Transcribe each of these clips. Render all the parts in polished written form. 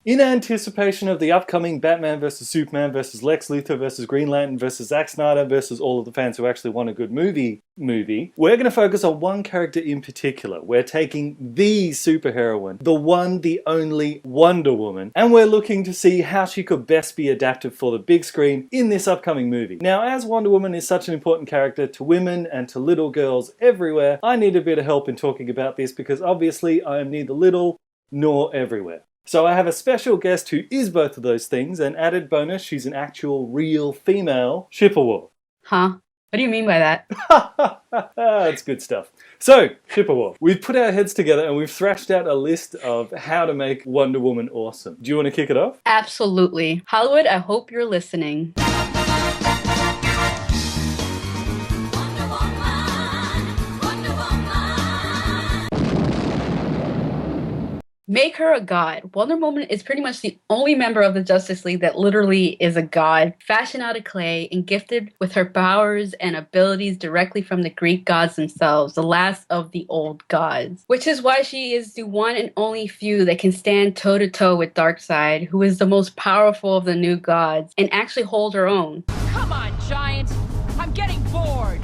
In anticipation of the upcoming Batman vs Superman vs Lex Luthor vs Green Lantern vs Zack Snyder versus all of the fans who actually want a good movie, we're going to focus on one character in particular. We're taking the superheroine, the one, the only Wonder Woman, and we're looking to see how she could best be adapted for the big screen in this upcoming movie. Now, as Wonder Woman is such an important character to women and to little girls everywhere, I need a bit of help in talking about this because obviously I am neither little nor everywhere. So I have a special guest who is both of those things, and added bonus, she's an actual real female Shipperwar. Huh? What do you mean by that? That's good stuff. So, Shipperwar, we've put our heads together and we've thrashed out a list of how to make Wonder Woman awesome. Do you want to kick it off? Absolutely. Hollywood, I hope you're listening. Make her a god. Wonder Woman is pretty much the only member of the Justice League that literally is a god, fashioned out of clay and gifted with her powers and abilities directly from the Greek gods themselves, the last of the old gods. Which is why she is the one and only few that can stand toe-to-toe with Darkseid, who is the most powerful of the new gods, and actually hold her own. Come on, Giant! I'm getting bored!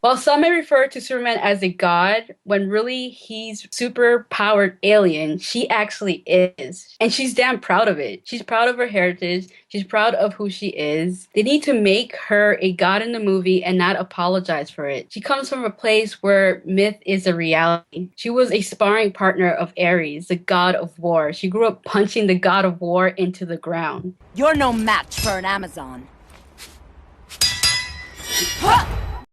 While some may refer to Superman as a god, when really he's super-powered alien, she actually is. And she's damn proud of it. She's proud of her heritage. She's proud of who she is. They need to make her a god in the movie and not apologize for it. She comes from a place where myth is a reality. She was a sparring partner of Ares, the god of war. She grew up punching the god of war into the ground. You're no match for an Amazon.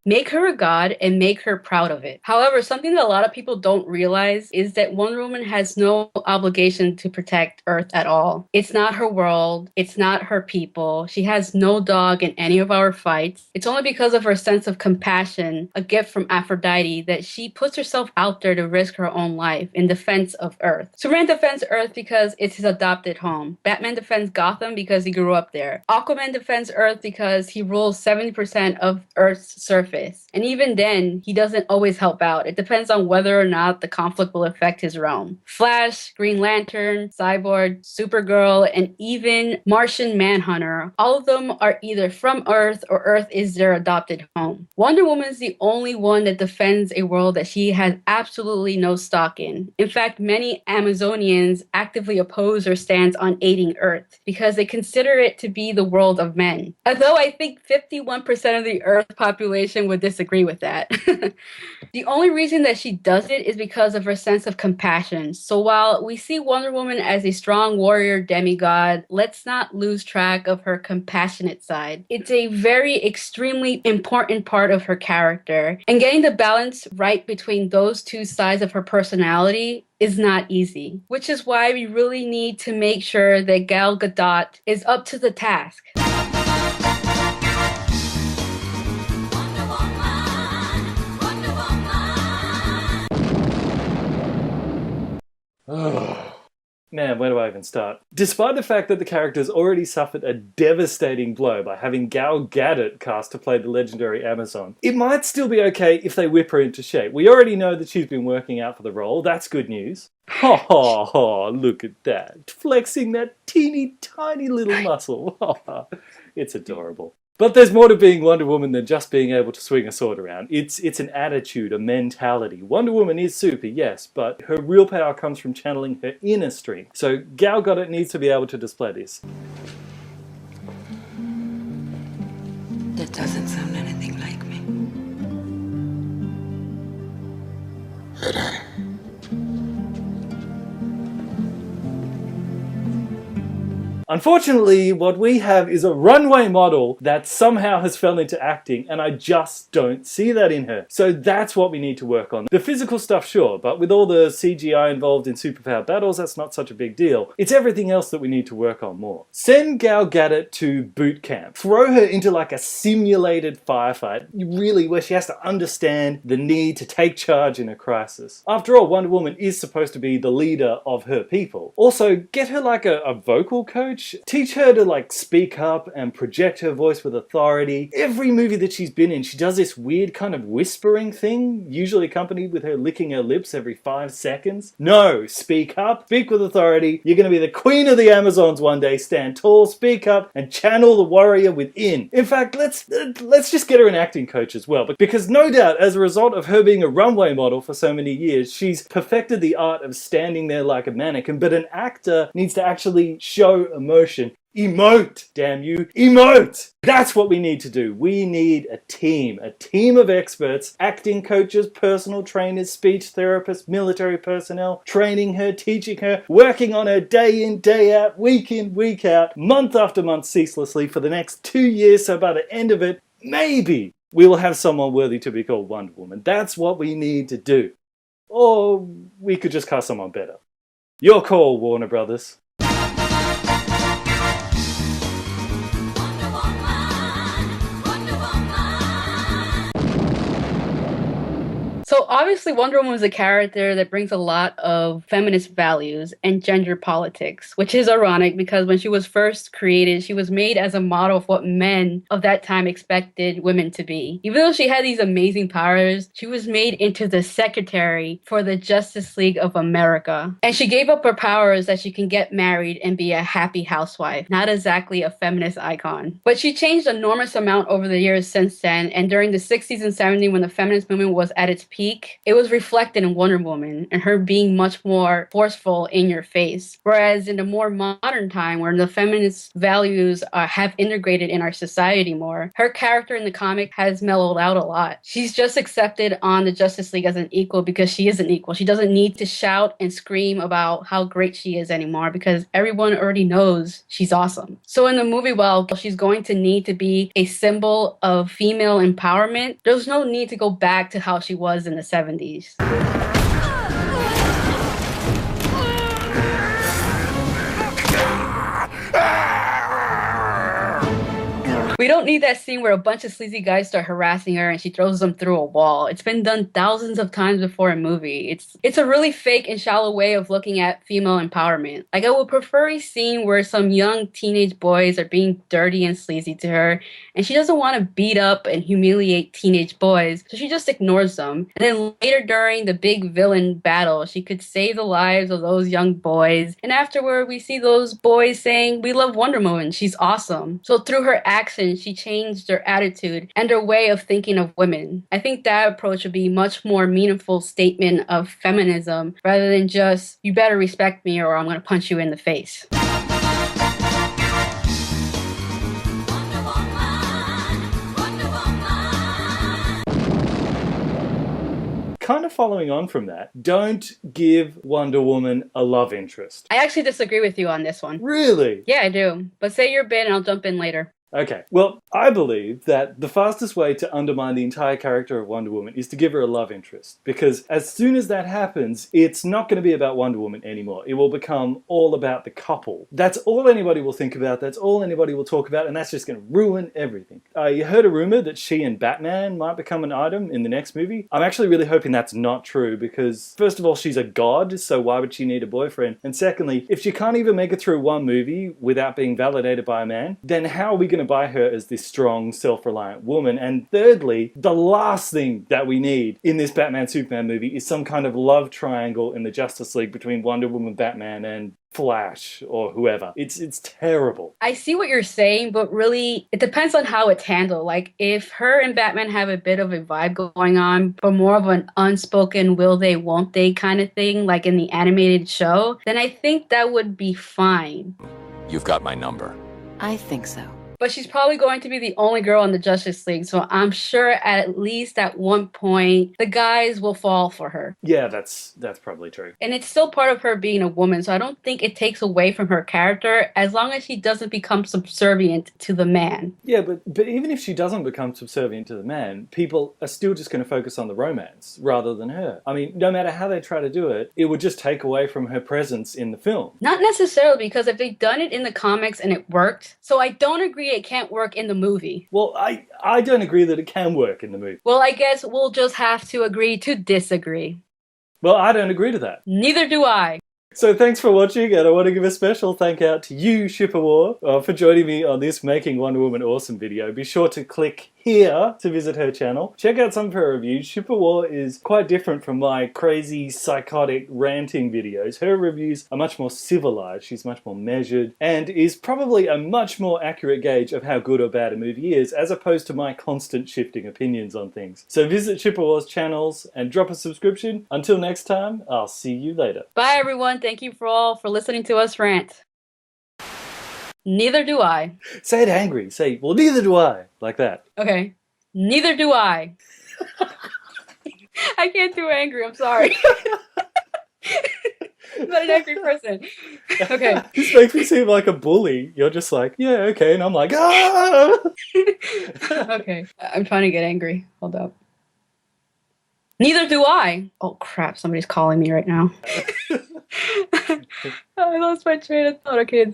Make her a god and make her proud of it. However, something that a lot of people don't realize is that Wonder Woman has no obligation to protect Earth at all. It's not her world. It's not her people. She has no dog in any of our fights. It's only because of her sense of compassion, a gift from Aphrodite, that she puts herself out there to risk her own life in defense of Earth. Superman defends Earth because it's his adopted home. Batman defends Gotham because he grew up there. Aquaman defends Earth because he rules 70% of Earth's surface. And even then, he doesn't always help out. It depends on whether or not the conflict will affect his realm. Flash, Green Lantern, Cyborg, Supergirl, and even Martian Manhunter, all of them are either from Earth or Earth is their adopted home. Wonder Woman is the only one that defends a world that she has absolutely no stock in. In fact, many Amazonians actively oppose her stance on aiding Earth because they consider it to be the world of men. Although I think 51% of the Earth population would disagree with that. The only reason that she does it is because of her sense of compassion. So while we see Wonder Woman as a strong warrior demigod, let's not lose track of her compassionate side. It's a very extremely important part of her character, and getting the balance right between those two sides of her personality is not easy, which is why we really need to make sure that Gal Gadot is up to the task. Man, where do I even start? Despite the fact that the character's already suffered a devastating blow by having Gal Gadot cast to play the legendary Amazon, it might still be okay if they whip her into shape. We already know that she's been working out for the role. That's good news. Ha ha ha, look at that. Flexing that teeny tiny little muscle. It's adorable. But there's more to being Wonder Woman than just being able to swing a sword around. It's an attitude, a mentality. Wonder Woman is super, yes, but her real power comes from channeling her inner strength. So Gal Gadot needs to be able to display this. That doesn't sound anything like me. Did I? Unfortunately, what we have is a runway model that somehow has fell into acting, and I just don't see that in her. So that's what we need to work on. The physical stuff, sure, but with all the CGI involved in superpower battles, that's not such a big deal. It's everything else that we need to work on more. Send Gal Gadot to boot camp. Throw her into like a simulated firefight, really, where she has to understand the need to take charge in a crisis. After all, Wonder Woman is supposed to be the leader of her people. Also, get her like a vocal coach. Teach her to like speak up and project her voice with authority. Every movie that she's been in, she does this weird kind of whispering thing, usually accompanied with her licking her lips every 5 seconds. No, speak up, speak with authority. You're going to be the queen of the Amazons one day. Stand tall, speak up, and channel the warrior within. In fact, let's just get her an acting coach as well, because no doubt, as a result of her being a runway model for so many years, she's perfected the art of standing there like a mannequin. But an actor needs to actually show emotion. Emote, damn you, emote! That's what we need to do. We need a team of experts, acting coaches, personal trainers, speech therapists, military personnel, training her, teaching her, working on her day in, day out, week in, week out, month after month ceaselessly for the next 2 years, so by the end of it, maybe we will have someone worthy to be called Wonder Woman. That's what we need to do. Or we could just cast someone better. Your call, Warner Brothers. So obviously Wonder Woman is a character that brings a lot of feminist values and gender politics, which is ironic because when she was first created, she was made as a model of what men of that time expected women to be. Even though she had these amazing powers, she was made into the secretary for the Justice League of America. And she gave up her powers that she can get married and be a happy housewife. Not exactly a feminist icon. But she changed an enormous amount over the years since then, and during the 60s and 70s when the feminist movement was at its peak, it was reflected in Wonder Woman and her being much more forceful in your face. Whereas in the more modern time, where the feminist values have integrated in our society more, her character in the comic has mellowed out a lot. She's just accepted on the Justice League as an equal because she is an equal. She doesn't need to shout and scream about how great she is anymore because everyone already knows she's awesome. So in the movie, while she's going to need to be a symbol of female empowerment, there's no need to go back to how she was in the 70s. We don't need that scene where a bunch of sleazy guys start harassing her and she throws them through a wall. It's been done thousands of times before in movies. It's a really fake and shallow way of looking at female empowerment. Like, I would prefer a scene where some young teenage boys are being dirty and sleazy to her, and she doesn't want to beat up and humiliate teenage boys, so she just ignores them. And then later during the big villain battle, she could save the lives of those young boys. And afterward, we see those boys saying, "We love Wonder Woman, she's awesome." So through her actions, she changed their attitude and their way of thinking of women. I think that approach would be much more meaningful statement of feminism rather than just, "You better respect me or I'm going to punch you in the face." Kind of following on from that, don't give Wonder Woman a love interest. I actually disagree with you on this one. Really? Yeah, I do. But say your bit and I'll jump in later. Okay, well, I believe that the fastest way to undermine the entire character of Wonder Woman is to give her a love interest. Because as soon as that happens, it's not going to be about Wonder Woman anymore. It will become all about the couple. That's all anybody will think about, that's all anybody will talk about, and that's just going to ruin everything. You heard a rumor that she and Batman might become an item in the next movie. I'm actually really hoping that's not true because, first of all, she's a god, so why would she need a boyfriend? And secondly, if she can't even make it through one movie without being validated by a man, then how are we going to buy her as this strong, self-reliant woman? And thirdly, the last thing that we need in this Batman-Superman movie is some kind of love triangle in the Justice League between Wonder Woman, Batman, and Flash or whoever. It's terrible. I see what you're saying, but really, it depends on how it's handled. Like, if her and Batman have a bit of a vibe going on, but more of an unspoken will they, won't they kind of thing, like in the animated show, then I think that would be fine. You've got my number. I think so. But she's probably going to be the only girl in the Justice League, so I'm sure at least at one point, the guys will fall for her. Yeah, that's probably true. And it's still part of her being a woman, so I don't think it takes away from her character as long as she doesn't become subservient to the man. Yeah, but even if she doesn't become subservient to the man, people are still just going to focus on the romance rather than her. I mean, no matter how they try to do it, it would just take away from her presence in the film. Not necessarily, because if they'd done it in the comics and it worked, so I don't agree it can't work in the movie. Well, I don't agree that it can work in the movie. Well, I guess we'll just have to agree to disagree. Well, I don't agree to that. Neither do I. So thanks for watching, and I want to give a special thank out to you, Shipperwar, for joining me on this Making Wonder Woman Awesome video. Be sure to click here to visit her channel. Check out some of her reviews. Shipperwar is quite different from my crazy, psychotic, ranting videos. Her reviews are much more civilized, she's much more measured, and is probably a much more accurate gauge of how good or bad a movie is, as opposed to my constant shifting opinions on things. So visit Shipperwar's channels and drop a subscription. Until next time, I'll see you later. Bye, everyone. Thank you for listening to us rant. Neither do I. Say it angry. Say, well, neither do I. Like that. Okay. Neither do I. I can't do angry. I'm sorry. I'm not an angry person. Okay. This makes me seem like a bully. You're just like, yeah, okay. And I'm like, ah! Okay. I'm trying to get angry. Hold up. Neither do I. Oh, crap. Somebody's calling me right now. I lost my train of thought. Okay.